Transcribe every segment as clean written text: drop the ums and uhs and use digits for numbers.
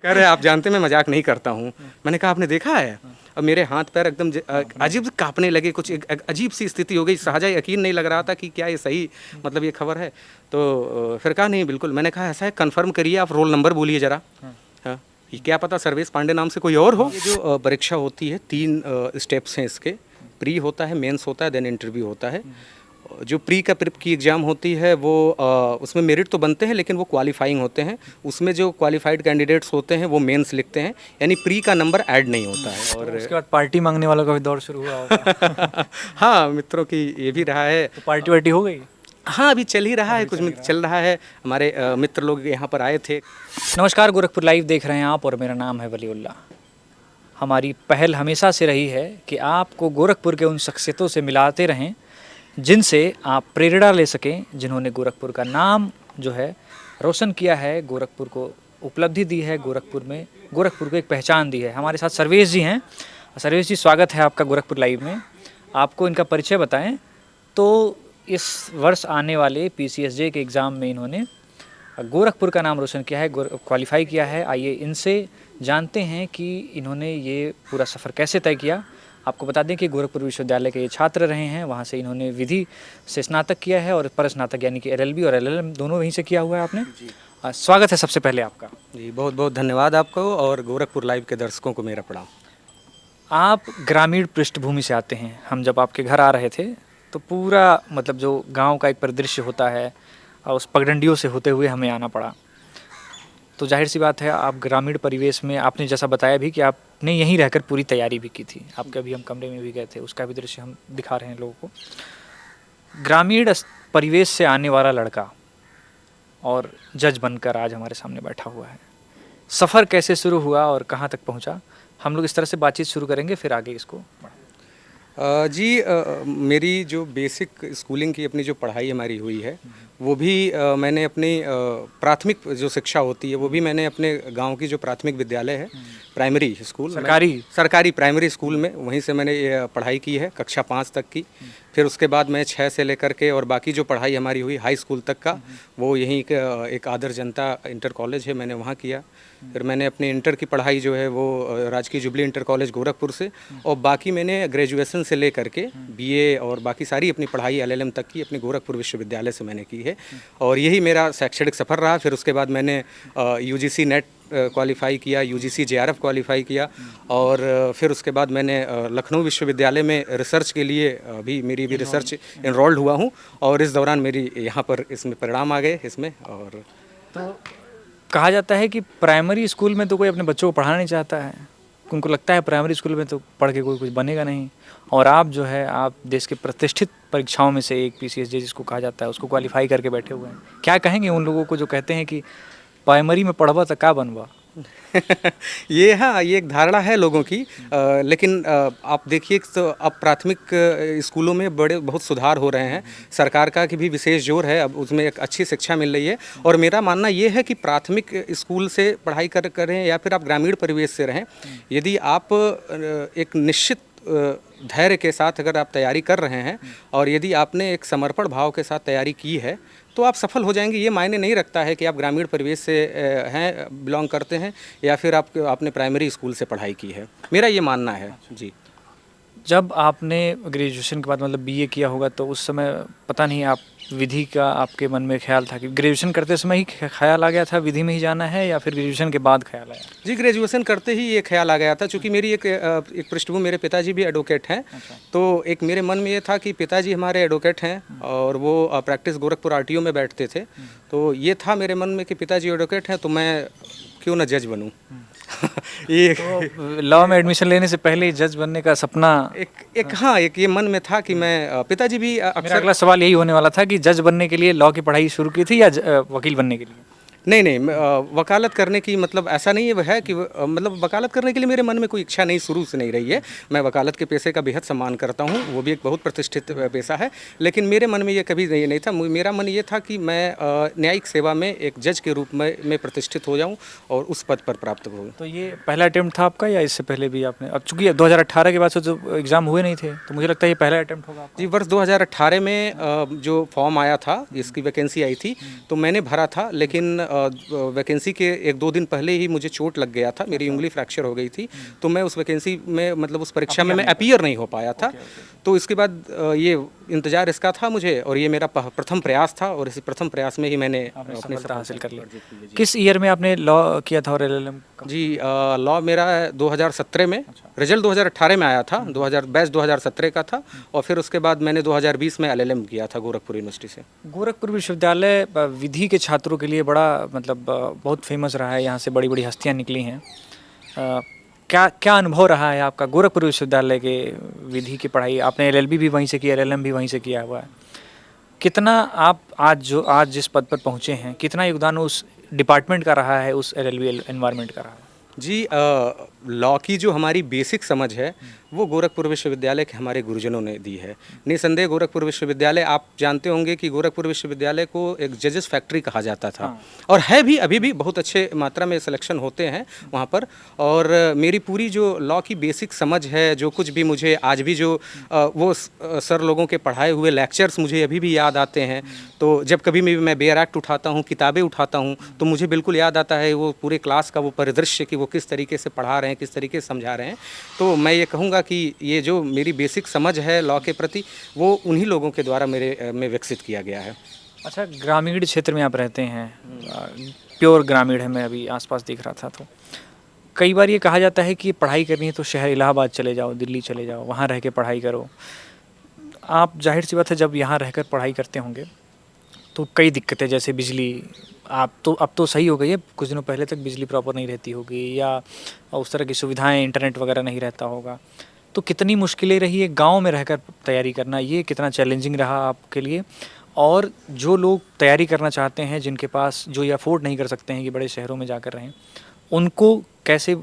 कह रहे आप जानते मैं मजाक नहीं करता हूँ। मैंने कहा आपने देखा है? अब मेरे हाथ पैर एकदम अजीब कांपने लगे, कुछ एक अजीब सी स्थिति हो गई, सहजा यकीन नहीं लग रहा था कि क्या ये सही मतलब ये खबर है। तो फिर कहा नहीं बिल्कुल, मैंने कहा ऐसा है कंफर्म करिए, आप रोल नंबर बोलिए ज़रा। हाँ, ये क्या पता सर्वेश पांडे नाम से कोई और हो। ये जो परीक्षा होती है 3 स्टेप्स हैं इसके। प्री होता है, मेंस होता है, देन इंटरव्यू होता है। जो प्री का प्रिप की एग्ज़ाम होती है वो उसमें मेरिट तो बनते हैं लेकिन वो क्वालिफाइंग होते हैं। उसमें जो क्वालिफाइड कैंडिडेट्स होते हैं वो मेंस लिखते हैं, यानी प्री का नंबर ऐड नहीं होता है। और उसके बाद पार्टी मांगने वालों का भी दौर शुरू हुआ होगा। हाँ, मित्रों की ये भी रहा है। तो पार्टी वार्टी हो गई? हाँ, अभी चल ही रहा है, कुछ चल रहा है। हमारे मित्र लोग यहाँ पर आए थे। नमस्कार, गोरखपुर लाइव देख रहे हैं आप और मेरा नाम है वलीउल्लाह। हमारी पहल हमेशा से रही है कि आपको गोरखपुर के उन शख्सियतों से मिलाते रहें जिनसे आप प्रेरणा ले सकें, जिन्होंने गोरखपुर का नाम जो है रोशन किया है, गोरखपुर को उपलब्धि दी है, गोरखपुर को एक पहचान दी है। हमारे साथ सर्वेश जी हैं। सर्वेश जी, स्वागत है आपका गोरखपुर लाइव में। आपको इनका परिचय बताएं। तो इस वर्ष आने वाले PCSJ के एग्ज़ाम में इन्होंने गोरखपुर का नाम रोशन किया है, क्वालिफाई किया है। आइए इनसे जानते हैं कि इन्होंने ये पूरा सफ़र कैसे तय किया। आपको बता दें कि गोरखपुर विश्वविद्यालय के ये छात्र रहे हैं, वहाँ से इन्होंने विधि से स्नातक किया है और पर स्नातक यानी कि LLB और LLM दोनों वहीं से किया हुआ है आपने। स्वागत है सबसे पहले आपका। जी, बहुत बहुत धन्यवाद आपको और गोरखपुर लाइव के दर्शकों को मेरा प्रणाम। आप ग्रामीण पृष्ठभूमि से आते हैं। हम जब आपके घर आ रहे थे तो पूरा मतलब जो गाँव का एक परिदृश्य होता है और उस पगडंडियों से होते हुए हमें आना पड़ा। तो जाहिर सी बात है आप ग्रामीण परिवेश में, आपने जैसा बताया भी कि आपने यहीं रहकर पूरी तैयारी भी की थी। आपके अभी हम कमरे में भी गए थे, उसका भी दृश्य हम दिखा रहे हैं लोगों को। ग्रामीण परिवेश से आने वाला लड़का और जज बनकर आज हमारे सामने बैठा हुआ है। सफ़र कैसे शुरू हुआ और कहाँ तक पहुँचा, हम लोग इस तरह से बातचीत शुरू करेंगे, फिर आगे इसको जी, मेरी जो बेसिक स्कूलिंग की अपनी जो पढ़ाई हमारी हुई है वो भी मैंने अपनी प्राथमिक जो शिक्षा होती है वो भी मैंने अपने गांव की जो प्राथमिक विद्यालय है, प्राइमरी स्कूल, सरकारी प्राइमरी स्कूल में, वहीं से मैंने ये पढ़ाई की है कक्षा 5 तक की। फिर उसके बाद मैं 6 से लेकर के और बाकी जो पढ़ाई हमारी हुई हाई स्कूल तक का वो यहीं एक आदर जनता इंटर कॉलेज है, मैंने वहाँ किया। फिर मैंने अपनी इंटर की पढ़ाई जो है वो राजकीय जुबली इंटर कॉलेज गोरखपुर से, और बाकी मैंने ग्रेजुएशन से लेकर के BA और बाकी सारी अपनी पढ़ाई LLM तक की अपने गोरखपुर विश्वविद्यालय से मैंने की है। और यही मेरा शैक्षणिक सफ़र रहा। फिर उसके बाद मैंने UGC नेट क्वालिफाई किया, UGC JRF क्वालिफाई किया, और फिर उसके बाद मैंने लखनऊ विश्वविद्यालय में रिसर्च के लिए भी मेरी भी रिसर्च इनरोल्ड हुआ हूँ, और इस दौरान मेरी यहाँ पर इसमें परिणाम आ गए इसमें। और तो कहा जाता है कि प्राइमरी स्कूल में तो कोई अपने बच्चों को पढ़ाना नहीं चाहता है, उनको लगता है प्राइमरी स्कूल में तो पढ़ के कोई कुछ बनेगा नहीं, और आप जो है आप देश के प्रतिष्ठित परीक्षाओं में से एक PCSJ जिसको कहा जाता है उसको क्वालिफाई करके बैठे हुए हैं। क्या कहेंगे उन लोगों को जो कहते हैं कि प्राइमरी में पढ़वा तो का बनवा? ये हाँ, ये एक धारणा है लोगों की, लेकिन आप देखिए तो अब प्राथमिक स्कूलों में बहुत सुधार हो रहे हैं। सरकार का की भी विशेष जोर है, अब उसमें एक अच्छी शिक्षा मिल रही है। और मेरा मानना ये है कि प्राथमिक स्कूल से पढ़ाई करें या फिर आप ग्रामीण परिवेश से रहें, यदि आप एक निश्चित धैर्य के साथ अगर आप तैयारी कर रहे हैं और यदि आपने एक समर्पण भाव के साथ तैयारी की है तो आप सफल हो जाएंगे। ये मायने नहीं रखता है कि आप ग्रामीण परिवेश से हैं, बिलोंग करते हैं, या फिर आपने प्राइमरी स्कूल से पढ़ाई की है। मेरा ये मानना है जी। जब आपने ग्रेजुएशन के बाद मतलब BA किया होगा तो उस समय पता नहीं आप विधि का आपके मन में ख्याल था कि ग्रेजुएशन करते समय ही ख्याल आ गया था विधि में ही जाना है, या फिर ग्रेजुएशन के बाद ख्याल आया? जी, ग्रेजुएशन करते ही ये ख्याल आ गया था, क्योंकि मेरी एक पृष्ठभूमि, मेरे पिताजी भी एडवोकेट हैं। अच्छा। तो एक मेरे मन में ये था कि पिताजी हमारे एडवोकेट हैं और वो प्रैक्टिस गोरखपुर RTO में बैठते थे। तो ये था मेरे मन में कि पिताजी एडवोकेट हैं तो मैं क्यों ना जज बनूँ। ये तो लॉ में एडमिशन लेने से पहले जज बनने का सपना एक ये मन में था कि मैं, पिताजी भी मेरा अगला सवाल यही होने वाला था कि जज बनने के लिए लॉ की पढ़ाई शुरू की थी या वकील बनने के लिए? नहीं, वकालत करने की मतलब ऐसा नहीं है कि मतलब वकालत करने के लिए मेरे मन में कोई इच्छा नहीं, शुरू से नहीं रही है। मैं वकालत के पेशे का बेहद सम्मान करता हूँ, वो भी एक बहुत प्रतिष्ठित पेशा है, लेकिन मेरे मन में ये कभी नहीं था। मेरा मन ये था कि मैं न्यायिक सेवा में एक जज के रूप में प्रतिष्ठित हो जाऊँ और उस पद पर प्राप्त हो। तो ये पहला अटेम्प्ट था आपका या इससे पहले भी आपने? अब चूँकि 2018 के बाद से जो एग्ज़ाम हुए नहीं थे तो मुझे लगता है ये पहला अटेम्प्ट होगा आपका। जी, वर्ष 2018 में जो फॉर्म आया था, जिसकी वैकेंसी आई थी, तो मैंने भरा था, लेकिन वैकेंसी के 1-2 दिन पहले ही मुझे चोट लग गया था, मेरी उंगली फ्रैक्चर हो गई थी, तो मैं उस वैकेंसी में मतलब उस परीक्षा में मैं अपीयर नहीं हो पाया था। तो इसके बाद ये इंतज़ार इसका था मुझे, और ये मेरा प्रथम प्रयास था, और इसी प्रथम प्रयास में ही मैंने अपनी सफलता हासिल कर ली। किस ईयर में आपने लॉ किया था और एलएलएम? जी लॉ मेरा 2017 में, रिजल्ट 2018 में आया था, 2017 का था, और फिर उसके बाद मैंने 2020 में एलएलएम किया था गोरखपुर यूनिवर्सिटी से। गोरखपुर विश्वविद्यालय विधि के छात्रों के लिए बड़ा मतलब बहुत फेमस रहा है, यहाँ से बड़ी बड़ी हस्तियाँ निकली हैं। क्या क्या अनुभव रहा है आपका गोरखपुर विश्वविद्यालय के विधि की पढ़ाई? आपने एलएलबी भी वहीं से किया, एलएलएम भी वहीं से किया हुआ है। कितना आप आज जिस पद पर पहुँचे हैं, कितना योगदान उस डिपार्टमेंट का रहा है, उस एलएलबी एनवायरनमेंट का रहा है? जी लॉ की जो हमारी बेसिक समझ है वो गोरखपुर विश्वविद्यालय के हमारे गुरुजनों ने दी है। निसंदेह गोरखपुर विश्वविद्यालय, आप जानते होंगे कि गोरखपुर विश्वविद्यालय को एक जजेस फैक्ट्री कहा जाता था, और है भी, अभी भी बहुत अच्छे मात्रा में सिलेक्शन होते हैं वहाँ पर। और मेरी पूरी जो लॉ की बेसिक समझ है, जो कुछ भी मुझे आज भी जो वो सर लोगों के पढ़ाए हुए लेक्चर्स मुझे अभी भी याद आते हैं। तो जब कभी भी मैं बेयर एक्ट उठाता हूँ, किताबें उठाता हूँ, तो मुझे बिल्कुल याद आता है वो पूरे क्लास का वो परिदृश्य कि वो किस तरीके से पढ़ा रहे हैं, किस तरीके से समझा रहे हैं। तो मैं ये कहूँगा कि ये जो मेरी बेसिक समझ है लॉ के प्रति, वो उन्हीं लोगों के द्वारा मेरे में विकसित किया गया है। अच्छा, ग्रामीण क्षेत्र में आप रहते हैं, प्योर ग्रामीण है, मैं अभी आसपास देख रहा था, तो कई बार ये कहा जाता है कि पढ़ाई करनी है तो शहर इलाहाबाद चले जाओ, दिल्ली चले जाओ, वहाँ रह के पढ़ाई करो। आप जाहिर सी बात है जब यहाँ रहकर पढ़ाई करते होंगे तो कई दिक्कतें, जैसे बिजली, अब तो सही हो गई है, कुछ दिनों पहले तक बिजली प्रॉपर नहीं रहती होगी, या उस तरह की सुविधाएं, इंटरनेट वगैरह नहीं रहता होगा। तो कितनी मुश्किलें रही है गांव में रहकर तैयारी करना, ये कितना चैलेंजिंग रहा आपके लिए? और जो लोग तैयारी करना चाहते हैं, जिनके पास, जो ये अफोर्ड नहीं कर सकते हैं कि बड़े शहरों में जाकर रहें, उनको कैसे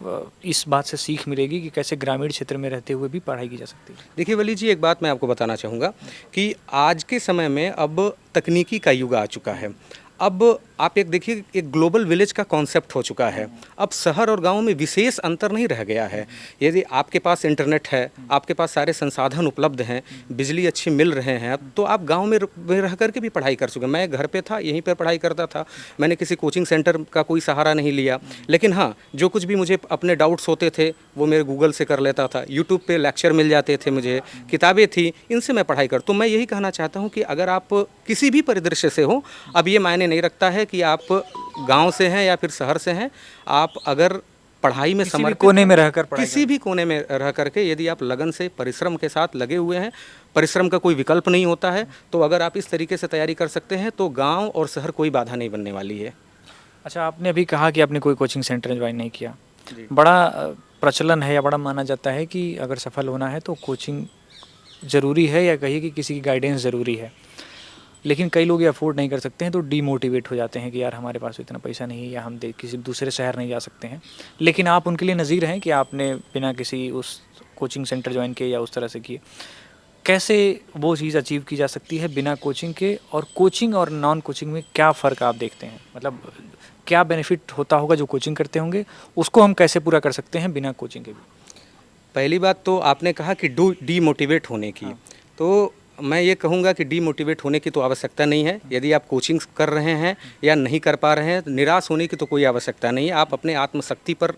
इस बात से सीख मिलेगी कि कैसे ग्रामीण क्षेत्र में रहते हुए भी पढ़ाई की जा सकती है? देखिए वली जी, एक बात मैं आपको बताना चाहूँगा कि आज के समय में अब तकनीकी का युग आ चुका है। अब आप एक देखिए, एक ग्लोबल विलेज का कॉन्सेप्ट हो चुका है। अब शहर और गांव में विशेष अंतर नहीं रह गया है। यदि आपके पास इंटरनेट है, आपके पास सारे संसाधन उपलब्ध हैं, बिजली अच्छी मिल रहे हैं, अब तो आप गांव में रह करके भी पढ़ाई कर चुके हैं। मैं घर पे था, यहीं पर पढ़ाई करता था, मैंने किसी कोचिंग सेंटर का कोई सहारा नहीं लिया। लेकिन हाँ, जो कुछ भी मुझे अपने डाउट्स होते थे वो मेरे गूगल से कर लेता था, यूट्यूब पे लेक्चर मिल जाते थे, मुझे किताबें थी, इनसे मैं पढ़ाई कर। तो मैं यही कहना चाहता हूँ कि अगर आप किसी भी परिदृश्य से हो, अब ये मायने नहीं रखता है कि आप गांव से हैं या फिर शहर से हैं, आप अगर पढ़ाई में किसी भी कोने में रहकर पढ़ाई किसी भी कोने में रह करके यदि आप लगन से, परिश्रम के साथ लगे हुए हैं, परिश्रम का कोई विकल्प नहीं होता है, तो अगर आप इस तरीके से तैयारी कर सकते हैं तो गांव और शहर कोई बाधा नहीं बनने वाली है। अच्छा, आपने अभी कहा कि आपने कोई कोचिंग सेंटर ज्वाइन नहीं किया। बड़ा प्रचलन है या बड़ा माना जाता है कि अगर सफल होना है तो कोचिंग ज़रूरी है, या कहिए कि किसी की गाइडेंस ज़रूरी है। लेकिन कई लोग ये अफोर्ड नहीं कर सकते हैं तो डीमोटिवेट हो जाते हैं कि यार हमारे पास इतना पैसा नहीं है, या हम किसी दूसरे शहर नहीं जा सकते हैं। लेकिन आप उनके लिए नज़ीर हैं कि आपने बिना किसी उस कोचिंग सेंटर ज्वाइन किए या उस तरह से किए। कैसे वो चीज़ अचीव की जा सकती है बिना कोचिंग के, और कोचिंग और नॉन कोचिंग में क्या फ़र्क आप देखते हैं? मतलब क्या बेनिफिट होता होगा जो कोचिंग करते होंगे, उसको हम कैसे पूरा कर सकते हैं बिना कोचिंग के भी? पहली बात तो आपने कहा कि डीमोटिवेट होने की, तो मैं ये कहूँगा कि डीमोटिवेट होने की तो आवश्यकता नहीं है। यदि आप कोचिंग कर रहे हैं या नहीं कर पा रहे हैं, निराश होने की तो कोई आवश्यकता नहीं है। आप अपने आत्मशक्ति पर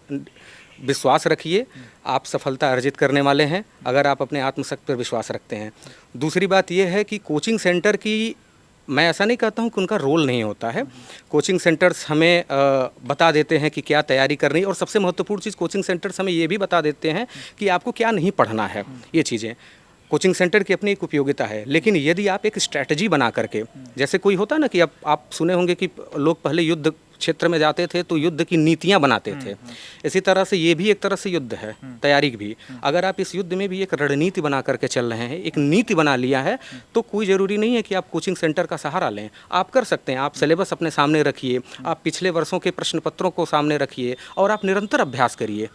विश्वास रखिए, आप सफलता अर्जित करने वाले हैं अगर आप अपने आत्मशक्ति पर विश्वास रखते हैं। दूसरी बात यह है कि कोचिंग सेंटर की, मैं ऐसा नहीं कहता हूँ कि उनका रोल नहीं होता है। कोचिंग सेंटर्स हमें बता देते हैं कि क्या तैयारी करनी है, और सबसे महत्वपूर्ण चीज़ कोचिंग सेंटर्स हमें ये भी बता देते हैं कि आपको क्या नहीं पढ़ना है। ये चीज़ें कोचिंग सेंटर की अपनी एक उपयोगिता है। लेकिन यदि आप एक स्ट्रैटेजी बना करके, जैसे कोई होता है ना कि अब आप सुने होंगे कि लोग पहले युद्ध क्षेत्र में जाते थे तो युद्ध की नीतियां बनाते थे, इसी तरह से ये भी एक तरह से युद्ध है, तैयारी भी। अगर आप इस युद्ध में भी एक रणनीति बना करके चल रहे हैं, एक नीति बना लिया है, तो कोई ज़रूरी नहीं है कि आप कोचिंग सेंटर का सहारा लें। आप कर सकते हैं, आप सिलेबस अपने सामने रखिए, आप पिछले वर्षों के प्रश्न पत्रों को सामने रखिए, और आप निरंतर अभ्यास करिए।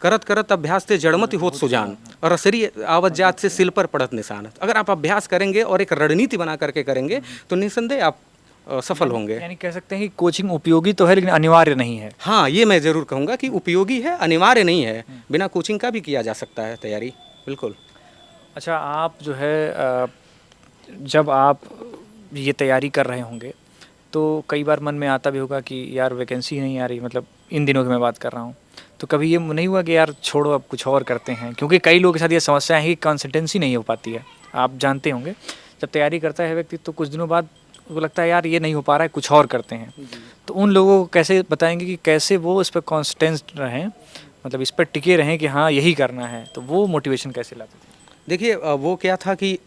करत करत अभ्यास से जड़मति होत सुजान, और असरी आवत जात से सिल पर पड़त निशान। अगर आप अभ्यास करेंगे और एक रणनीति बना करके करेंगे तो निसंदेह आप सफल होंगे। यानी कह सकते हैं कि कोचिंग उपयोगी तो है लेकिन अनिवार्य नहीं है। हाँ, ये मैं ज़रूर कहूँगा कि उपयोगी है, अनिवार्य नहीं है। बिना कोचिंग का भी किया जा सकता है तैयारी, बिल्कुल। अच्छा, आप जो है जब आप ये तैयारी कर रहे होंगे तो कई बार मन में आता भी होगा कि यार वैकेंसी नहीं आ रही, मतलब इन दिनों की मैं बात कर रहा हूँ, तो कभी ये नहीं हुआ कि यार छोड़ो अब कुछ और करते हैं? क्योंकि कई लोगों के साथ ये समस्या है कि कंसिस्टेंसी नहीं हो पाती है, आप जानते होंगे। जब तैयारी करता है व्यक्ति तो कुछ दिनों बाद उसको लगता है यार ये नहीं हो पा रहा है, कुछ और करते हैं। तो उन लोगों को कैसे बताएंगे कि कैसे वो इस पर कॉन्सिस्टेंट रहें, मतलब इस पर टिके रहें कि हाँ यही करना है, तो वो मोटिवेशन कैसे लाते थे? देखिए वो क्या था कि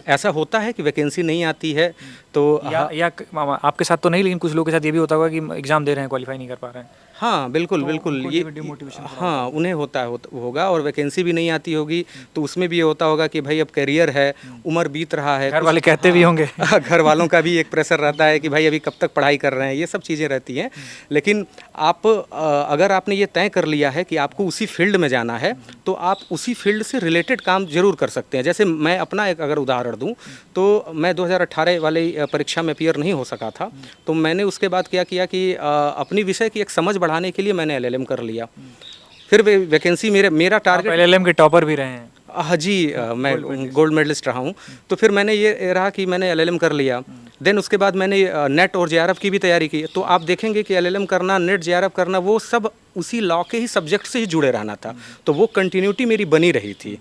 ऐसा होता है कि वैकेंसी नहीं आती है तो आपके साथ तो नहीं, लेकिन कुछ लोगों के साथ ये भी होता होगा कि एग्ज़ाम दे रहे हैं, क्वालिफाई नहीं कर पा रहे हैं। हाँ बिल्कुल तो बिल्कुल उनको ये डिमोटिवेशन हाँ उन्हें होगा और वैकेंसी भी नहीं आती होगी तो उसमें भी ये होता होगा कि भाई अब करियर है, उम्र बीत रहा है, घर वाले कहते भी होंगे। घर वालों का भी एक प्रेशर रहता है कि भाई अभी कब तक पढ़ाई कर रहे हैं, ये सब चीज़ें रहती हैं। लेकिन आप अगर आपने ये तय कर लिया है कि आपको उसी फील्ड में जाना है तो आप उसी फील्ड से रिलेटेड काम जरूर कर सकते हैं। जैसे मैं अपना एक अगर उदाहरण दूं तो मैं 2018 वाली परीक्षा में अपीयर नहीं हो सका था, तो मैंने उसके बाद क्या किया कि अपनी विषय की एक समझ बढ़ाने के लिए मैंने एलएलएम कर लिया। फिर वैकेंसी मेरा टारगेट, एलएलएम के टॉपर भी रहे हैं। हाँ जी, मैं गोल्ड मेडलिस्ट रहा हूँ। तो फिर मैंने ये रहा कि मैंने एलएलएम कर लिया। देन उसके बाद मैंने नेट और जेआरएफ की भी तैयारी की। तो आप देखेंगे कि एलएलएम करना, नेट, जेआरएफ करना, वो सब उसी लॉ के ही सब्जेक्ट से ही जुड़े रहना था। तो वो कंटिन्यूटी मेरी बनी रही थी।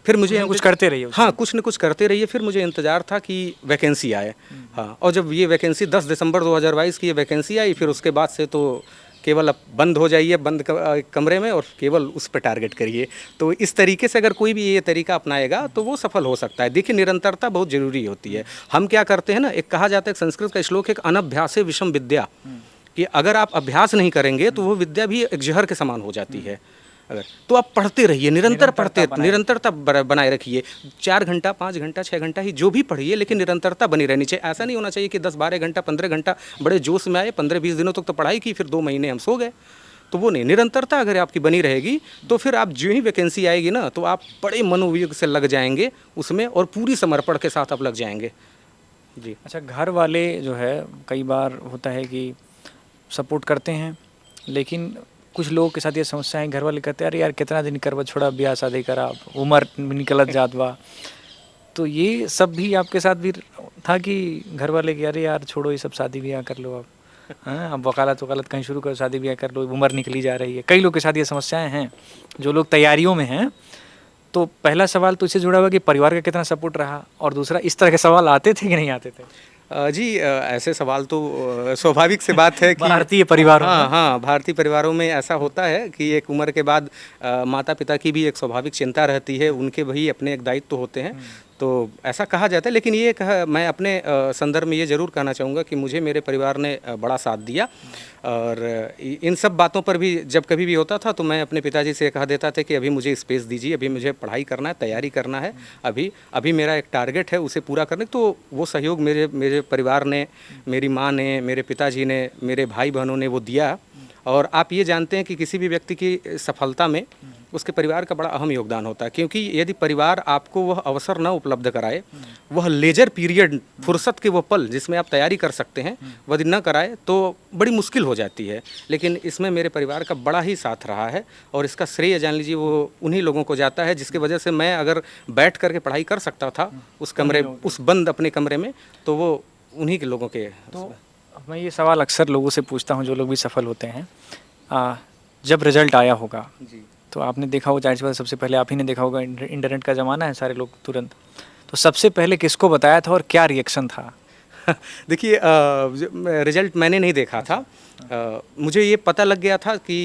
फिर मुझे कुछ करते रहिए। हाँ, कुछ न कुछ करते रहिए। फिर मुझे इंतज़ार था कि वैकेंसी आए। हाँ, और जब ये वैकेंसी 10 दिसंबर 2022 की ये वैकेंसी आई, फिर उसके बाद से तो केवल अब बंद हो जाइए बंद कमरे में और केवल उस पर टारगेट करिए। तो इस तरीके से अगर कोई भी ये तरीका अपनाएगा तो वो सफल हो सकता है। देखिए, निरंतरता बहुत ज़रूरी होती है। हम क्या करते हैं ना, एक कहा जाता है, संस्कृत का श्लोक है, अनभ्यासे विषम विद्या, कि अगर आप अभ्यास नहीं करेंगे तो वो विद्या भी एक जहर के समान हो जाती है। अगर तो आप पढ़ते रहिए, निरंतरता बनाए रखिए। 4 घंटा, 5 घंटा, 6 घंटा ही जो भी पढ़िए, लेकिन निरंतरता बनी रहनी चाहिए। ऐसा नहीं होना चाहिए कि 10-12 घंटा, 15 घंटा बड़े जोश में आए, 15-20 दिनों तक तो पढ़ाई की, फिर 2 महीने हम सो गए। तो वो नहीं, निरंतरता अगर आपकी बनी रहेगी तो फिर आप जो ही वैकेंसी आएगी ना तो आप बड़े मनोयोग से लग जाएंगे उसमें और पूरी समर्पण के साथ आप लग जाएंगे। जी। अच्छा, घर वाले जो है कई बार होता है कि सपोर्ट करते हैं, लेकिन कुछ लोगों के साथ ये समस्या है, घर वाले कहते हैं अरे यार कितना दिन करवा, छोड़ा ब्याह शादी करा, उम्र निकलत जात बा। तो ये सब भी आपके साथ भी था कि घर वाले कि अरे यार छोड़ो ये सब, शादी ब्याह कर लो अब, हाँ अब वकालत कहीं शुरू करो, शादी ब्याह कर लो, उम्र निकली जा रही है। कई लोग के साथ ये समस्याएं हैं जो लोग तैयारियों में हैं। तो पहला सवाल तो इससे जुड़ा हुआ कि परिवार का कितना सपोर्ट रहा, और दूसरा इस तरह के सवाल आते थे कि नहीं आते थे? जी, ऐसे सवाल तो स्वाभाविक से बात है कि भारतीय परिवारों में, हाँ, भारतीय परिवारों में ऐसा होता है कि एक उम्र के बाद माता पिता की भी एक स्वाभाविक चिंता रहती है, उनके भी अपने एक दायित्व होते हैं। तो ऐसा कहा जाता है, लेकिन ये मैं अपने संदर्भ में ये ज़रूर कहना चाहूँगा कि मुझे मेरे परिवार ने बड़ा साथ दिया। और इन सब बातों पर भी जब कभी भी होता था तो मैं अपने पिताजी से कहा देता था कि अभी मुझे स्पेस दीजिए, अभी मुझे पढ़ाई करना है, तैयारी करना है, अभी मेरा एक टारगेट है उसे पूरा करने। तो वो सहयोग मेरे परिवार ने, मेरी माँ ने, मेरे पिताजी ने, मेरे भाई बहनों ने वो दिया। और आप ये जानते हैं कि किसी भी व्यक्ति की सफलता में उसके परिवार का बड़ा अहम योगदान होता है, क्योंकि यदि परिवार आपको वह अवसर न उपलब्ध कराए, वह लेजर पीरियड, फुर्सत के वो पल जिसमें आप तैयारी कर सकते हैं, यदि न कराए तो बड़ी मुश्किल हो जाती है। लेकिन इसमें मेरे परिवार का बड़ा ही साथ रहा है और इसका श्रेय जान लीजिए वो उन्हीं लोगों को जाता है जिसकी वजह से मैं अगर बैठ करके पढ़ाई कर सकता था उस बंद अपने कमरे में, तो वो उन्हीं के लोगों के। तो मैं ये सवाल अक्सर लोगों से पूछता हूँ जो लोग भी सफल होते हैं, जब रिजल्ट आया होगा जी, तो आपने देखा होगा, जाहिर सी बात सबसे पहले आप ही ने देखा होगा, इंटरनेट का ज़माना है, सारे लोग तुरंत। तो सबसे पहले किसको बताया था और क्या रिएक्शन था? देखिए, रिजल्ट मैंने नहीं देखा था। मुझे ये पता लग गया था कि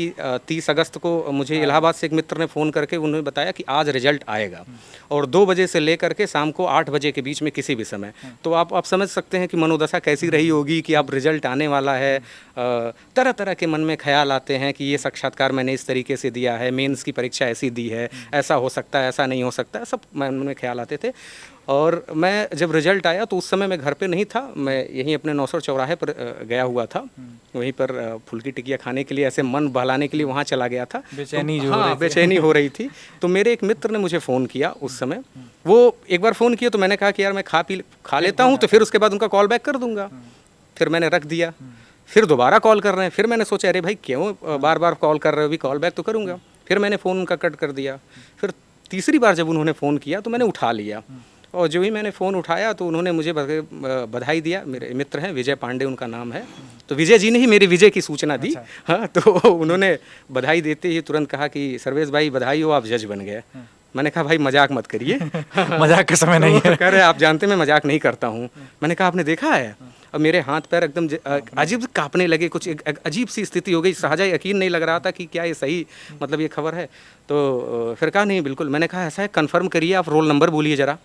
30 अगस्त को मुझे इलाहाबाद से एक मित्र ने फ़ोन करके उन्होंने बताया कि आज रिजल्ट आएगा, और 2 बजे से लेकर के शाम को 8 बजे के बीच में किसी भी समय। तो आप समझ सकते हैं कि मनोदशा कैसी रही होगी कि अब रिजल्ट आने वाला है। तरह तरह के मन में ख्याल आते हैं कि ये साक्षात्कार मैंने इस तरीके से दिया है, मेंस की परीक्षा ऐसी दी है, ऐसा हो सकता है, ऐसा नहीं हो सकता है, सब मन में ख्याल आते थे। और मैं जब रिजल्ट आया तो उस समय मैं घर पे नहीं था, मैं यहीं अपने 900 चौराहे पर गया हुआ था, वहीं पर फुल की टिकिया खाने के लिए, ऐसे मन बहलाने के लिए वहाँ चला गया था। बेचैनी हो रही थी। तो मेरे एक मित्र ने मुझे फ़ोन किया उस समय। वो एक बार फ़ोन किया तो मैंने कहा कि यार मैं खा लेता हूँ, तो फिर उसके बाद उनका कॉल बैक कर दूँगा। फिर मैंने रख दिया। फिर दोबारा कॉल कर रहे हैं। फिर मैंने सोचा अरे भाई क्यों बार बार कॉल कर रहे हो, अभी कॉल बैक तो करूँगा। फिर मैंने फ़ोन उनका कट कर दिया। फिर तीसरी बार जब उन्होंने फ़ोन किया तो मैंने उठा लिया। और जो ही मैंने फ़ोन उठाया तो उन्होंने मुझे बधाई दिया। मेरे मित्र हैं, विजय पांडे उनका नाम है, तो विजय जी ने ही मेरे विजय की सूचना दी। हाँ, तो उन्होंने बधाई देते ही तुरंत कहा कि सर्वेश भाई बधाई हो, आप जज बन गए। मैंने कहा भाई मजाक मत करिए। मजाक का समय नहीं है। कह रहे आप जानते मैं मजाक नहीं करता हूँ। मैंने कहा आपने देखा है? अब मेरे हाथ पैर एकदम अजीब कांपने लगे, कुछ एक अजीब सी स्थिति हो गई। सहजा यकीन नहीं लग रहा था कि क्या ये सही मतलब ये खबर है। तो फिर कहा नहीं बिल्कुल। मैंने कहा ऐसा है, कन्फर्म करिए, आप रोल नंबर बोलिए ज़रा।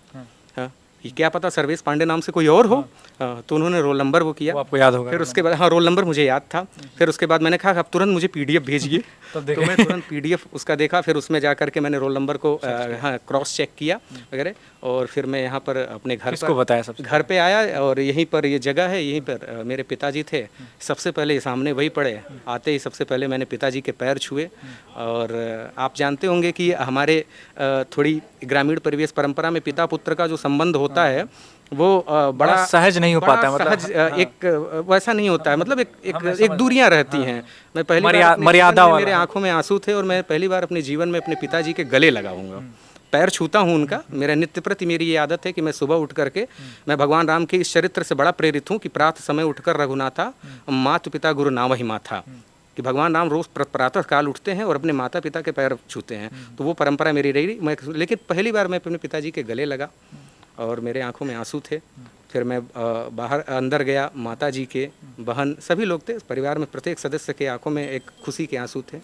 हाँ, ये क्या पता सर्वेश पांडे नाम से कोई और हो। तो उन्होंने रोल नंबर वो किया, वो आपको याद होगा। फिर उसके बाद हाँ रोल नंबर मुझे याद था। फिर उसके बाद मैंने कहा आप तुरंत मुझे पीडीएफ भेजिए। तो मैं तुरंत पीडीएफ उसका देखा, फिर उसमें जा करके मैंने रोल नंबर को हाँ क्रॉस चेक किया वगैरह। और फिर मैं यहाँ पर अपने घर किसको बताया? सबसे घर पे आया और यहीं पर ये जगह है, यहीं पर मेरे पिताजी थे। सबसे पहले सामने वही पड़े, आते ही सबसे पहले मैंने पिताजी के पैर छुए। और आप जानते होंगे कि हमारे थोड़ी ग्रामीण परिवेश परंपरा में पिता पुत्र का जो संबंध होता है वो बड़ा सहज नहीं हो पाता है, मतलब सहज एक वैसा नहीं होता है, मतलब एक दूरियां रहती हैं। मैं पहली बार अपने मर्यादा जीवन में वाला। मेरे आंखों में आंसू थे और मैं पहली बार अपने जीवन में अपने पिताजी के गले लगाऊंगा, पैर छूता हूँ उनका। मेरा नित्य प्रति मेरी ये आदत है कि मैं सुबह उठ करके मैं भगवान राम के इस चरित्र से बड़ा प्रेरित हूँ कि प्रातः समय उठकर रघुनाथा मातु पिता गुरु नाम ही माथा, कि भगवान राम रोज़ प्रातः काल उठते हैं और अपने माता पिता के पैर छूते हैं। तो वो परंपरा मेरी रही। मैं लेकिन पहली बार मैं अपने पिताजी के गले लगा और मेरे आंखों में आंसू थे। फिर मैं बाहर अंदर गया, माता जी के बहन सभी लोग थे परिवार में, प्रत्येक सदस्य के आंखों में एक खुशी के आंसू थे।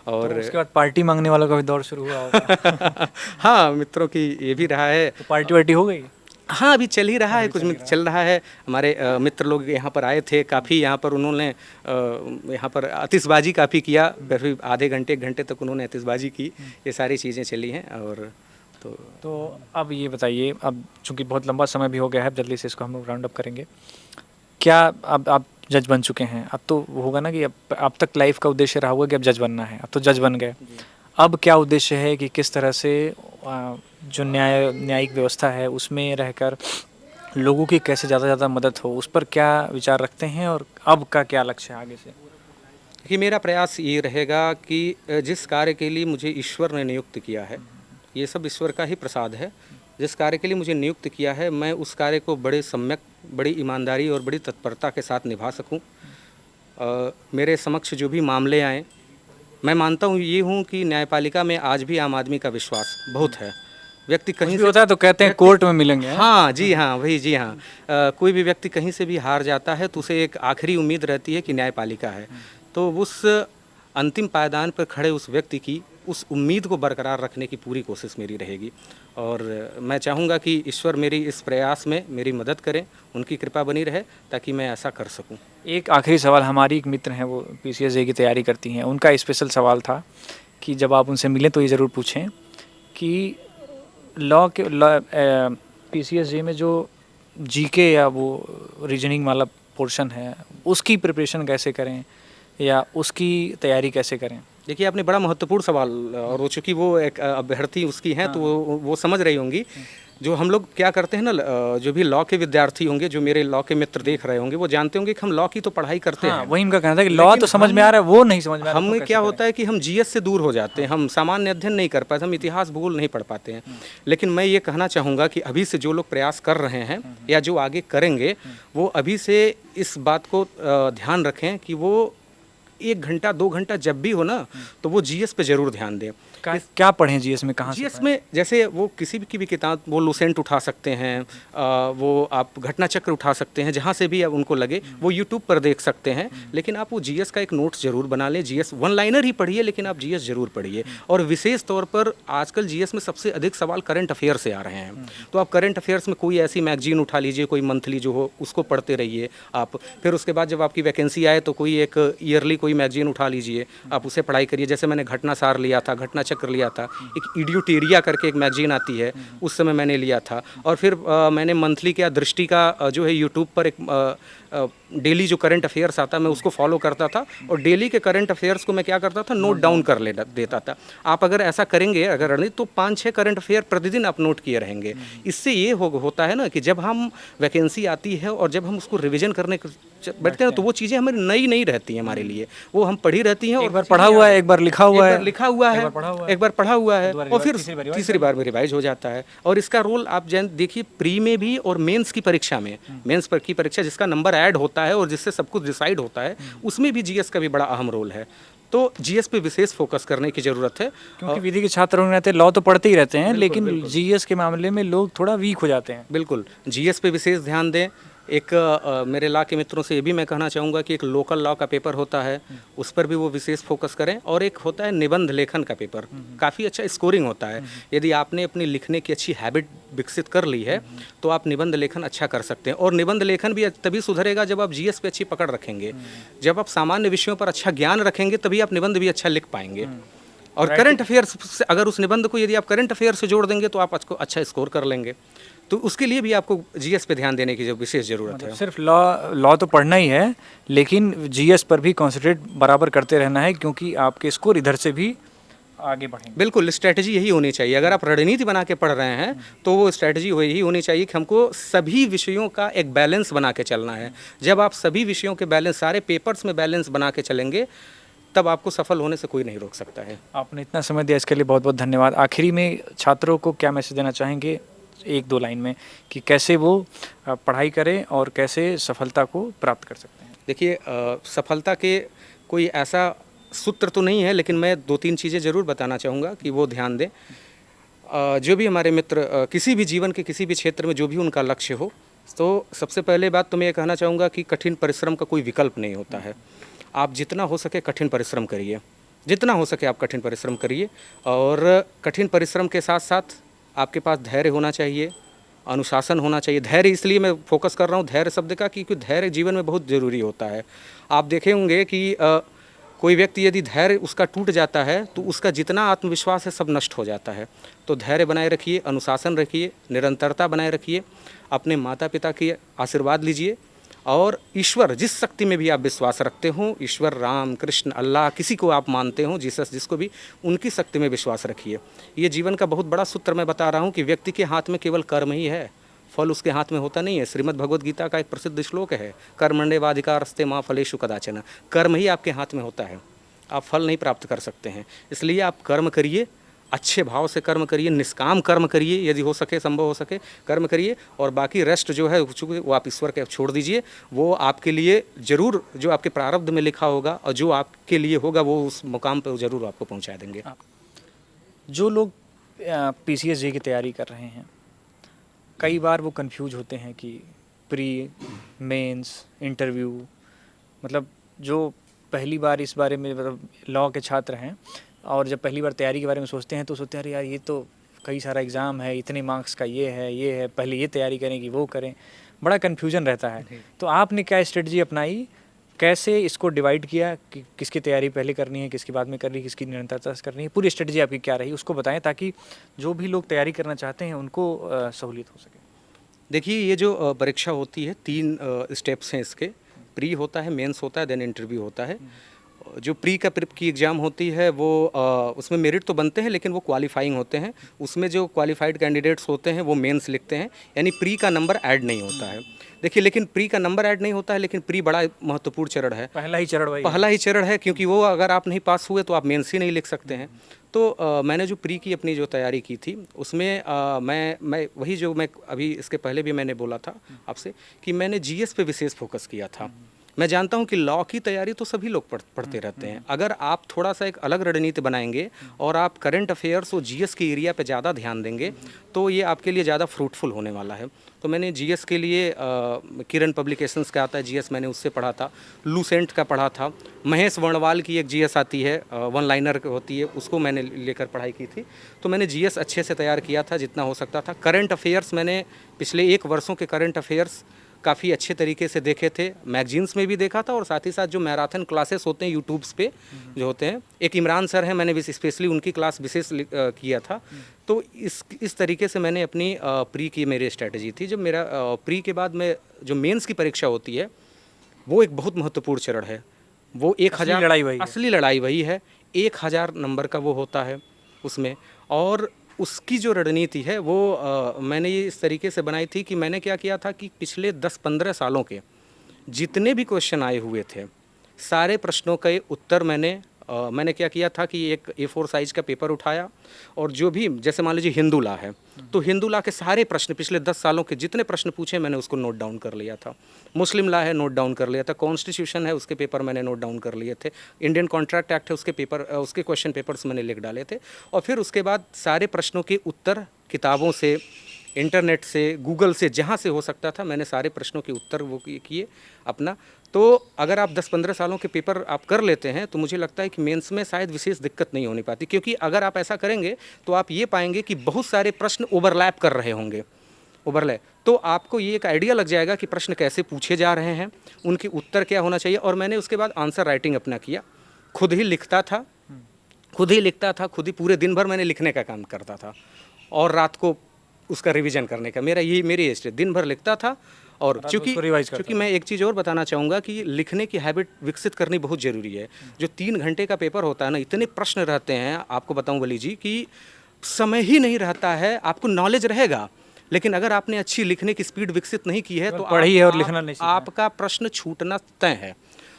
और तो उसके बाद पार्टी मांगने वालों का भी दौर शुरू हुआ होगा। हाँ, मित्रों की ये भी रहा है। तो पार्टी वार्टी हो गई? हाँ, अभी चल ही रहा है, कुछ चल रहा है। हमारे मित्र लोग यहाँ पर आए थे, काफ़ी यहाँ पर उन्होंने यहाँ पर आतिशबाजी काफ़ी किया। फिर आधे घंटे एक घंटे तक उन्होंने आतिशबाजी की। ये सारी चीज़ें चली हैं। और तो अब ये बताइए, अब चूंकि बहुत लंबा समय भी हो गया है, जल्दी से इसको हम लोग राउंड अप करेंगे। क्या अब आप जज बन चुके हैं, अब तो होगा ना कि अब तक लाइफ का उद्देश्य रहा होगा कि अब जज बनना है, अब तो जज बन गए। अब क्या उद्देश्य है कि किस तरह से जो न्यायिक व्यवस्था है उसमें रहकर लोगों की कैसे ज़्यादा से ज़्यादा मदद हो, उस पर क्या विचार रखते हैं और अब का क्या लक्ष्य है आगे से? कि मेरा प्रयास ये रहेगा कि जिस कार्य के लिए मुझे ईश्वर ने नियुक्त किया है, ये सब ईश्वर का ही प्रसाद है। जिस कार्य के लिए मुझे नियुक्त किया है, मैं उस कार्य को बड़े सम्यक, बड़ी ईमानदारी और बड़ी तत्परता के साथ निभा सकूं। मेरे समक्ष जो भी मामले आएँ, मैं मानता हूँ ये हूँ कि न्यायपालिका में आज भी आम आदमी का विश्वास बहुत है। व्यक्ति कहीं से होता है तो कहते हैं कोर्ट में मिलेंगे। हाँ जी हाँ, वही जी हाँ। कोई भी व्यक्ति कहीं से भी हार जाता है तो उसे एक आखिरी उम्मीद रहती है कि न्यायपालिका है। तो उस अंतिम पायदान पर खड़े उस व्यक्ति की उस उम्मीद को बरकरार रखने की पूरी कोशिश मेरी रहेगी। और मैं चाहूँगा कि ईश्वर मेरी इस प्रयास में मेरी मदद करें, उनकी कृपा बनी रहे ताकि मैं ऐसा कर सकूं। एक आखिरी सवाल, हमारी एक मित्र हैं वो पीसीएसजे की तैयारी करती हैं, उनका स्पेशल सवाल था कि जब आप उनसे मिलें तो ये ज़रूर पूछें कि पीसीएसजे में जो जीके या वो रीजनिंग वाला पोर्शन है उसकी प्रिपरेशन कैसे करें या उसकी तैयारी कैसे करें? देखिए, आपने बड़ा महत्वपूर्ण सवाल, और वो चूँकि वो एक अभ्यर्थी उसकी हैं तो वो समझ रही होंगी। जो हम लोग क्या करते हैं ना, जो भी लॉ के विद्यार्थी होंगे, जो मेरे लॉ के मित्र देख रहे होंगे, वो जानते होंगे कि हम लॉ की तो पढ़ाई करते हैं। वही उनका कहना था कि लॉ तो समझ में आ रहा है, वो नहीं समझ में आ रहा है। हमें क्या होता है कि हम जीएस से दूर हो जाते हैं, हम सामान्य अध्ययन नहीं कर पाते, हम इतिहास भूगोल नहीं पढ़ पाते हैं। लेकिन मैं ये कहना चाहूँगा कि अभी से जो लोग प्रयास कर रहे हैं या जो आगे करेंगे, वो अभी से इस बात को ध्यान रखें कि वो 1 घंटा 2 घंटा जब भी हो ना, तो वो जीएस पे ज़रूर ध्यान दें। क्या पढ़ें जीएस में, कहाँ जीएस में जैसे वो किसी भी की भी किताब, वो लुसेंट उठा सकते हैं, वो आप घटना चक्र उठा सकते हैं, जहाँ से भी अब उनको लगे वो यूट्यूब पर देख सकते हैं। लेकिन आप वो जीएस का एक नोट्स जरूर बना लें। जीएस वन लाइनर ही पढ़िए, लेकिन आप जीएस जरूर पढ़िए। और विशेष तौर पर आजकल जीएस में सबसे अधिक सवाल करंट अफेयर से आ रहे हैं। तो आप करंट अफेयर्स में कोई ऐसी मैगजीन उठा लीजिए, कोई मंथली जो हो उसको पढ़ते रहिए आप। फिर उसके बाद जब आपकी वैकेंसी आए तो कोई एक ईयरली कोई मैगजीन उठा लीजिए, आप उसे पढ़ाई करिए। जैसे मैंने घटना सार लिया था, घटना चक्र लिया था, एक इडियोटेरिया करके एक मैगजीन आती है, उस समय मैंने लिया था। और फिर मैंने मंथली क्या दृष्टि का जो है यूट्यूब पर एक डेली जो करंट अफेयर्स आता मैं उसको फॉलो करता था, और डेली के करंट अफेयर्स को मैं क्या करता था, नोट डाउन कर ले देता था। आप अगर ऐसा करेंगे अगर रणनीति, तो 5-6 करंट अफेयर प्रतिदिन आप नोट किए रहेंगे। इससे ये होता है ना कि जब हम वैकेंसी आती है और जब हम उसको रिवीजन करने बैठते हैं तो वो चीज़ें हमें नई नई रहती हैं हमारे लिए, वो हम पढ़ी रहती हैं। एक बार पढ़ा हुआ है, एक बार लिखा हुआ है, लिखा हुआ है, एक बार पढ़ा हुआ है, और फिर तीसरी बार में रिवाइज हो जाता है। और इसका रोल आप देखिए प्री में भी और मेंस की परीक्षा में, मेंस पर की परीक्षा जिसका नंबर ऐड होता है और जिससे सब कुछ डिसाइड होता है, उसमें भी जीएस का भी बड़ा अहम रोल है। तो जीएस पे विशेष फोकस करने की ज़रूरत है, क्योंकि विधि के छात्र होने रहते हैं, लॉ तो पढ़ते ही रहते हैं, लेकिन जीएस के मामले में लोग थोड़ा वीक हो जाते हैं। बिल्कुल जीएस पे विशेष ध्यान दें। एक मेरे लॉ के मित्रों से ये भी मैं कहना चाहूँगा कि एक लोकल लॉ का पेपर होता है, उस पर भी वो विशेष फोकस करें। और एक होता है निबंध लेखन का पेपर, काफ़ी अच्छा स्कोरिंग होता है। यदि आपने अपनी लिखने की अच्छी हैबिट विकसित कर ली है तो आप निबंध लेखन अच्छा कर सकते हैं। और निबंध लेखन भी तभी सुधरेगा जब आप जीएस पे अच्छी पकड़ रखेंगे। जब आप सामान्य विषयों पर अच्छा ज्ञान रखेंगे तभी आप निबंध भी अच्छा लिख पाएंगे। और करंट अफेयर्स से अगर उस निबंध को यदि आप करंट अफेयर से जोड़ देंगे तो आप अच्छा स्कोर कर लेंगे। तो उसके लिए भी आपको जीएस पे ध्यान देने की जो विशेष ज़रूरत है। सिर्फ लॉ तो पढ़ना ही है, लेकिन जीएस पर भी कॉन्सेंट्रेट बराबर करते रहना है, क्योंकि आपके स्कोर इधर से भी आगे बढ़ेंगे। बिल्कुल स्ट्रैटेजी यही होनी चाहिए। अगर आप रणनीति बना के पढ़ रहे हैं तो वो स्ट्रैटेजी यही होनी चाहिए कि हमको सभी विषयों का एक बैलेंस बना के चलना है। जब आप सभी विषयों के बैलेंस, सारे पेपर्स में बैलेंस बना के चलेंगे, तब आपको सफल होने से कोई नहीं रोक सकता है। आपने इतना समय दिया, इसके लिए बहुत बहुत धन्यवाद। आखिरी में छात्रों को क्या मैसेज देना चाहेंगे, 1-2 लाइन में, कि कैसे वो पढ़ाई करें और कैसे सफलता को प्राप्त कर सकते हैं? देखिए सफलता के कोई ऐसा सूत्र तो नहीं है, लेकिन मैं 2-3 चीज़ें ज़रूर बताना चाहूँगा कि वो ध्यान दें। जो भी हमारे मित्र किसी भी जीवन के किसी भी क्षेत्र में जो भी उनका लक्ष्य हो, तो सबसे पहले बात तो मैं ये कहना चाहूँगा कि कठिन परिश्रम का कोई विकल्प नहीं होता है। आप जितना हो सके कठिन परिश्रम करिए, जितना हो सके आप कठिन परिश्रम करिए। और कठिन परिश्रम के साथ साथ आपके पास धैर्य होना चाहिए, अनुशासन होना चाहिए। धैर्य इसलिए मैं फोकस कर रहा हूँ धैर्य शब्द का, क्योंकि धैर्य जीवन में बहुत ज़रूरी होता है। आप देखे होंगे कि कोई व्यक्ति यदि धैर्य उसका टूट जाता है तो उसका जितना आत्मविश्वास है सब नष्ट हो जाता है। तो धैर्य बनाए रखिए, अनुशासन रखिए, निरंतरता बनाए रखिए, अपने माता पिता की आशीर्वाद लीजिए, और ईश्वर जिस शक्ति में भी आप विश्वास रखते हो, ईश्वर राम कृष्ण अल्लाह किसी को आप मानते हो, जीसस जिसको भी, उनकी शक्ति में विश्वास रखिए। ये जीवन का बहुत बड़ा सूत्र मैं बता रहा हूँ कि व्यक्ति के हाथ में केवल कर्म ही है, फल उसके हाथ में होता नहीं है। श्रीमद् भगवद गीता का एक प्रसिद्ध श्लोक है, कर्मण्येवाधिकारस्ते मा फलेषु कदाचन। कर्म ही आपके हाथ में होता है, आप फल नहीं प्राप्त कर सकते हैं। इसलिए आप कर्म करिए, अच्छे भाव से कर्म करिए, निष्काम कर्म करिए, यदि हो सके संभव हो सके कर्म करिए। और बाकी रेस्ट जो है वो आप ईश्वर के छोड़ दीजिए। वो आपके लिए ज़रूर जो आपके प्रारब्ध में लिखा होगा और जो आपके लिए होगा वो उस मुकाम पर ज़रूर आपको पहुंचा देंगे। जो लोग पीसीएस की तैयारी कर रहे हैं, कई बार वो कंफ्यूज होते हैं कि प्री, मेंस, इंटरव्यू, मतलब जो पहली बार इस बारे में, मतलब लॉ के छात्र हैं और जब पहली बार तैयारी के बारे में सोचते हैं तो सोचते हैं अरे यार ये तो कई सारा एग्ज़ाम है, इतने मार्क्स का ये है, पहले ये तैयारी करें कि वो करें, बड़ा कन्फ्यूजन रहता है। तो आपने क्या स्ट्रेटजी अपनाई, कैसे इसको डिवाइड किया कि किसकी तैयारी पहले करनी है, किसकी बाद में करनी है, किसकी निरंतरता से करनी है, पूरी स्ट्रेटजी आपकी क्या रही उसको बताएं, ताकि जो भी लोग तैयारी करना चाहते हैं उनको सहूलियत हो सके। देखिए ये जो परीक्षा होती है 3 स्टेप्स हैं इसके। प्री होता है, मेंस होता है, देन इंटरव्यू होता है। जो प्री की एग्ज़ाम होती है वो उसमें मेरिट तो बनते हैं लेकिन वो क्वालिफाइंग होते हैं। उसमें जो क्वालिफाइड कैंडिडेट्स होते हैं वो मेंस लिखते हैं, यानी प्री का नंबर ऐड नहीं होता है। देखिए लेकिन प्री का नंबर ऐड नहीं होता है, लेकिन प्री बड़ा महत्वपूर्ण चरण है, पहला ही चरण है, क्योंकि वो अगर आप नहीं पास हुए तो आप मेंस ही नहीं लिख सकते हैं। तो मैंने जो प्री की अपनी जो तैयारी की थी उसमें मैं वही जो मैं अभी इसके पहले भी मैंने बोला था आपसे कि मैंने जीएस पे विशेष फोकस किया था। मैं जानता हूं कि लॉ की तैयारी तो सभी लोग पढ़ते रहते हैं। अगर आप थोड़ा सा एक अलग रणनीति बनाएंगे और आप करंट अफेयर्स और जीएस के एरिया पे ज़्यादा ध्यान देंगे तो ये आपके लिए ज़्यादा फ्रूटफुल होने वाला है। तो मैंने जीएस के लिए किरण पब्लिकेशंस का आता है जीएस, मैंने उससे पढ़ा था, लूसेंट का पढ़ा था, महेश वर्णवाल की एक जीएस आती है, 1 लाइनर होती है, उसको मैंने लेकर पढ़ाई की थी। तो मैंने जीएस अच्छे से तैयार किया था जितना हो सकता था। करंट अफेयर्स मैंने पिछले 1 वर्षों के करंट अफेयर्स काफ़ी अच्छे तरीके से देखे थे, मैगजीन्स में भी देखा था, और साथ ही साथ जो मैराथन क्लासेस होते हैं यूट्यूब्स पे जो होते हैं, एक इमरान सर हैं, मैंने स्पेशली उनकी क्लास विशेष किया था। तो इस तरीके से मैंने अपनी प्री की मेरी स्ट्रेटजी थी। जब मेरा प्री के बाद में जो मेंस की परीक्षा होती है वो एक बहुत महत्वपूर्ण चरण है। वो 1000 लड़ाई वही है। असली लड़ाई वही है। 1000 नंबर का वो होता है उसमें। और उसकी जो रणनीति है वो मैंने ये इस तरीके से बनाई थी कि मैंने क्या किया था कि पिछले 10-15 सालों के जितने भी क्वेश्चन आए हुए थे, सारे प्रश्नों के उत्तर मैंने क्या किया था कि एक A4 साइज़ का पेपर उठाया, और जो भी, जैसे मान लीजिए हिंदू लॉ है, तो हिंदू लॉ के सारे प्रश्न, पिछले 10 सालों के जितने प्रश्न पूछे मैंने उसको नोट डाउन कर लिया था। मुस्लिम लॉ है, नोट डाउन कर लिया था। कॉन्स्टिट्यूशन है, उसके पेपर मैंने नोट डाउन कर लिए थे। इंडियन कॉन्ट्रैक्ट एक्ट है, उसके पेपर, उसके क्वेश्चन पेपर्स मैंने लिख डाले थे। और फिर उसके बाद सारे प्रश्नों के उत्तर किताबों से, इंटरनेट से, गूगल से, जहाँ से हो सकता था मैंने सारे प्रश्नों के उत्तर वो किए अपना। तो अगर आप 10-15 सालों के पेपर आप कर लेते हैं तो मुझे लगता है कि मेंस में शायद विशेष दिक्कत नहीं होने पाती, क्योंकि अगर आप ऐसा करेंगे तो आप ये पाएंगे कि बहुत सारे प्रश्न ओवरलैप कर रहे होंगे। ओवरलैप, तो आपको ये एक आइडिया लग जाएगा कि प्रश्न कैसे पूछे जा रहे हैं, उनके उत्तर क्या होना चाहिए। और मैंने उसके बाद आंसर राइटिंग अपना किया, खुद ही लिखता था, खुद ही पूरे दिन भर मैंने लिखने का काम करता था, और रात को उसका रिवीजन करने का मेरी हिस्ट्री, दिन भर लिखता था। और चूँकि मैं एक चीज़ और बताना चाहूँगा कि लिखने की हैबिट विकसित करनी बहुत ज़रूरी है। जो 3 घंटे का पेपर होता है ना, इतने प्रश्न रहते हैं, आपको बताऊँ वली जी, कि समय ही नहीं रहता है। आपको नॉलेज रहेगा, लेकिन अगर आपने अच्छी लिखने की स्पीड विकसित नहीं की है तो पढ़ी है और लिखना नहीं सीखा है। आपका प्रश्न छूटना तय है।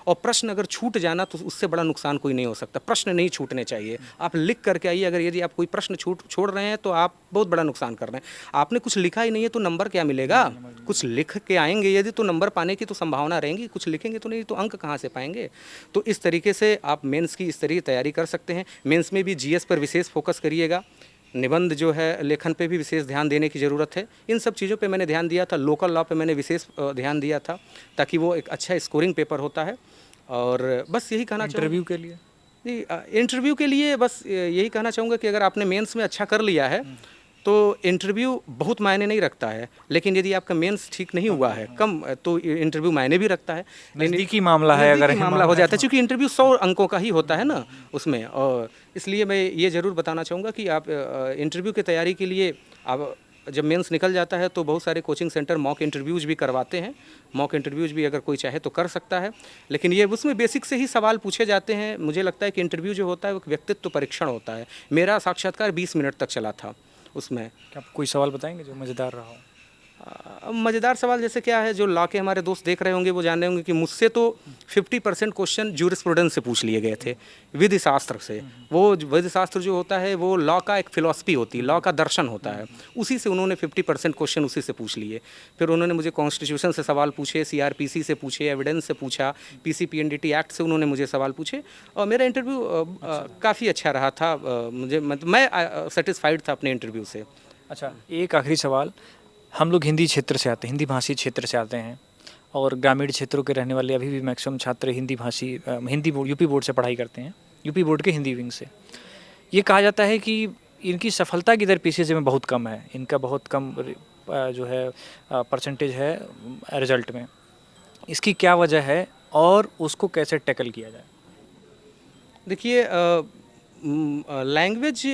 और प्रश्न अगर छूट जाना तो उससे बड़ा नुकसान कोई नहीं हो सकता। प्रश्न नहीं छूटने चाहिए। आप लिख करके आइए। अगर यदि आप कोई प्रश्न छोड़ रहे हैं तो आप बहुत बड़ा नुकसान कर रहे हैं। आपने कुछ लिखा ही नहीं है तो नंबर क्या मिलेगा? कुछ लिख के आएंगे यदि तो नंबर पाने की तो संभावना रहेगी, कुछ लिखेंगे तो नहीं तो अंक कहाँ से पाएंगे? तो इस तरीके से आप मेंस की इस तरीके तैयारी कर सकते हैं। मेंस में भी जीएस पर विशेष फोकस करिएगा। निबंध जो है, लेखन पे भी विशेष ध्यान देने की ज़रूरत है। इन सब चीज़ों पे मैंने ध्यान दिया था। लोकल लॉ पे मैंने विशेष ध्यान दिया था, ताकि वो एक अच्छा स्कोरिंग पेपर होता है। और बस यही कहना चाहूँगा इंटरव्यू के लिए जी, इंटरव्यू के लिए बस यही कहना चाहूँगा कि अगर आपने मेंस में अच्छा कर लिया है तो इंटरव्यू बहुत मायने नहीं रखता है। लेकिन यदि आपका मेंस ठीक नहीं हुआ है, कम, तो इंटरव्यू मायने भी रखता है। नज़दीकी मामला है, अगर मामला हो जाता है, क्योंकि इंटरव्यू 100 अंकों का ही होता है ना उसमें। और इसलिए मैं ये ज़रूर बताना चाहूँगा कि आप इंटरव्यू की तैयारी के लिए, आप जब मेंस निकल जाता है तो बहुत सारे कोचिंग सेंटर मॉक इंटरव्यूज़ भी करवाते हैं। मॉक इंटरव्यूज़ भी अगर कोई चाहे तो कर सकता है, लेकिन ये उसमें बेसिक से ही सवाल पूछे जाते हैं। मुझे लगता है कि इंटरव्यू जो होता है वो व्यक्तित्व परीक्षण होता है। मेरा साक्षात्कार 20 मिनट तक चला था उसमें। क्या आप कोई सवाल बताएंगे जो मज़ेदार रहा हो? मज़ेदार सवाल जैसे क्या है, जो लॉ के हमारे दोस्त देख रहे होंगे वो जान रहे होंगे कि मुझसे तो 50% क्वेश्चन जूरिस्प्रूडेंस से पूछ लिए गए थे, विधि शास्त्र से। वो विधि शास्त्र जो होता है वो लॉ का एक फिलॉसफी होती है, लॉ का दर्शन होता है। उसी से उन्होंने 50% क्वेश्चन उसी से पूछ लिए। फिर उन्होंने मुझे कॉन्स्टिट्यूशन से सवाल पूछे, CRPC से पूछे, एविडेंस से पूछा, PCPNDT एक्ट से उन्होंने मुझे सवाल पूछे। और मेरा इंटरव्यू काफ़ी अच्छा रहा था। मुझे मैं सेटिस्फाइड था अपने इंटरव्यू से। अच्छा, एक आखिरी सवाल। हम लोग हिंदी क्षेत्र से आते हैं, हिंदी भाषी क्षेत्र से आते हैं, और ग्रामीण क्षेत्रों के रहने वाले अभी भी मैक्सिमम छात्र हिंदी भाषी हिंदी बोर्ड, यूपी बोर्ड से पढ़ाई करते हैं, यूपी बोर्ड के हिंदी विंग से। ये कहा जाता है कि इनकी सफलता की दर पीसीएस में बहुत कम है, इनका बहुत कम जो है परसेंटेज है रिजल्ट में। इसकी क्या वजह है और उसको कैसे टैकल किया जाए? देखिए, लैंग्वेज,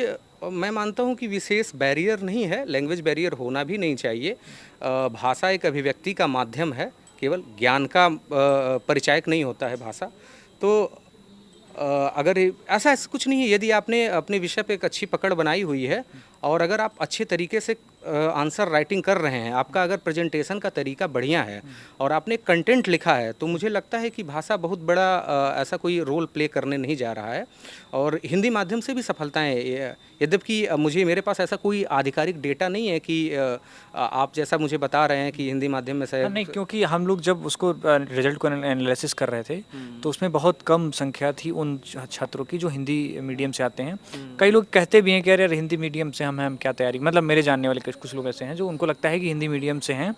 मैं मानता हूँ कि विशेष बैरियर नहीं है। लैंग्वेज बैरियर होना भी नहीं चाहिए। भाषा एक अभिव्यक्ति का माध्यम है, केवल ज्ञान का परिचायक नहीं होता है भाषा। तो अगर ऐसा कुछ नहीं है, यदि आपने अपने विषय पे एक अच्छी पकड़ बनाई हुई है और अगर आप अच्छे तरीके से आंसर राइटिंग कर रहे हैं, आपका अगर प्रेजेंटेशन का तरीका बढ़िया है और आपने कंटेंट लिखा है, तो मुझे लगता है कि भाषा बहुत बड़ा ऐसा कोई रोल प्ले करने नहीं जा रहा है। और हिंदी माध्यम से भी सफलताएं, यद्यपि मुझे, मेरे पास ऐसा कोई आधिकारिक डेटा नहीं है कि आप जैसा मुझे बता रहे हैं कि हिंदी माध्यम में से नहीं, क्योंकि हम लोग जब उसको रिजल्ट को एनालिसिस कर रहे थे तो उसमें बहुत कम संख्या थी उन छात्रों की जो हिंदी मीडियम से आते हैं। कई लोग कहते भी हैं कि अरे हिंदी मीडियम से हम क्या तैयारी, मतलब मेरे जानने वाले कुछ लोग ऐसे हैं जो उनको लगता है कि हिंदी मीडियम से हैं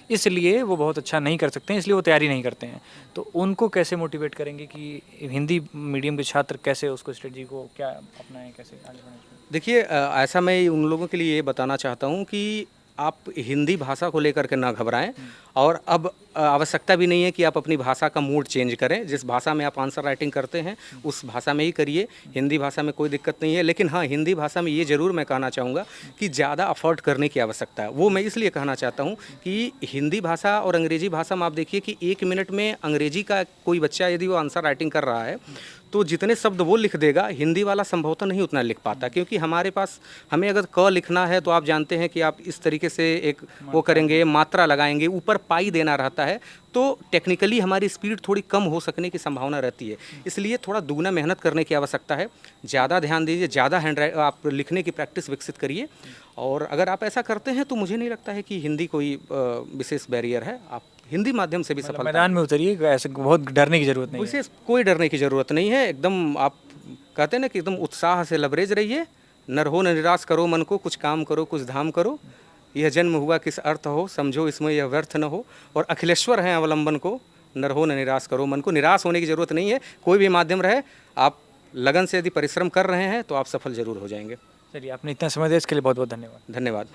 इसलिए वो बहुत अच्छा नहीं कर सकते हैं, इसलिए वो तैयारी नहीं करते हैं। तो उनको कैसे मोटिवेट करेंगे कि हिंदी मीडियम के छात्र कैसे उसको स्ट्रेटजी को क्या अपनाएं, कैसे आगे बढ़ें? देखिए, ऐसा मैं उन लोगों के लिए ये बताना चाहता हूँ कि आप हिंदी भाषा को लेकर के ना घबराएं, और अब आवश्यकता भी नहीं है कि आप अपनी भाषा का मूड चेंज करें। जिस भाषा में आप आंसर राइटिंग करते हैं उस भाषा में ही करिए, हिंदी भाषा में कोई दिक्कत नहीं है। लेकिन हाँ, हिंदी भाषा में ये ज़रूर मैं कहना चाहूँगा कि ज़्यादा एफर्ट करने की आवश्यकता है। वो मैं इसलिए कहना चाहता हूँ कि हिंदी भाषा और अंग्रेज़ी भाषा में आप देखिए कि 1 मिनट में अंग्रेज़ी का कोई बच्चा यदि वो आंसर राइटिंग कर रहा है तो जितने शब्द वो लिख देगा, हिंदी वाला संभवतः नहीं उतना लिख पाता, क्योंकि हमारे पास, हमें अगर क लिखना है तो आप जानते हैं कि आप इस तरीके से एक वो करेंगे, मात्रा लगाएंगे, ऊपर पाई देना रहता है, तो टेक्निकली हमारी स्पीड थोड़ी कम हो सकने की संभावना रहती है। इसलिए थोड़ा दुगना मेहनत करने की आवश्यकता है। ज़्यादा ध्यान दीजिए, ज़्यादा आप लिखने की प्रैक्टिस विकसित करिए, और अगर आप ऐसा करते हैं तो मुझे नहीं लगता है कि हिंदी कोई विशेष बैरियर है। आप हिंदी माध्यम से भी सफलता, मैदान में उतरिए, ऐसे बहुत डरने की ज़रूरत नहीं है। विशेष कोई डरने की ज़रूरत नहीं है। एकदम आप कहते हैं ना कि एकदम उत्साह से लबरेज रहिए, नर हो न निराश करो मन को, कुछ काम करो कुछ धाम करो, यह जन्म हुआ किस अर्थ हो, समझो इसमें यह व्यर्थ न हो, और अखिलेश्वर हैं अवलंबन को, नर हो न निराश करो मन को। निराश होने की ज़रूरत नहीं है, कोई भी माध्यम रहे, आप लगन से यदि परिश्रम कर रहे हैं तो आप सफल ज़रूर हो जाएंगे। चलिए, आपने इतना समय दिया इसके लिए बहुत बहुत धन्यवाद। धन्यवाद।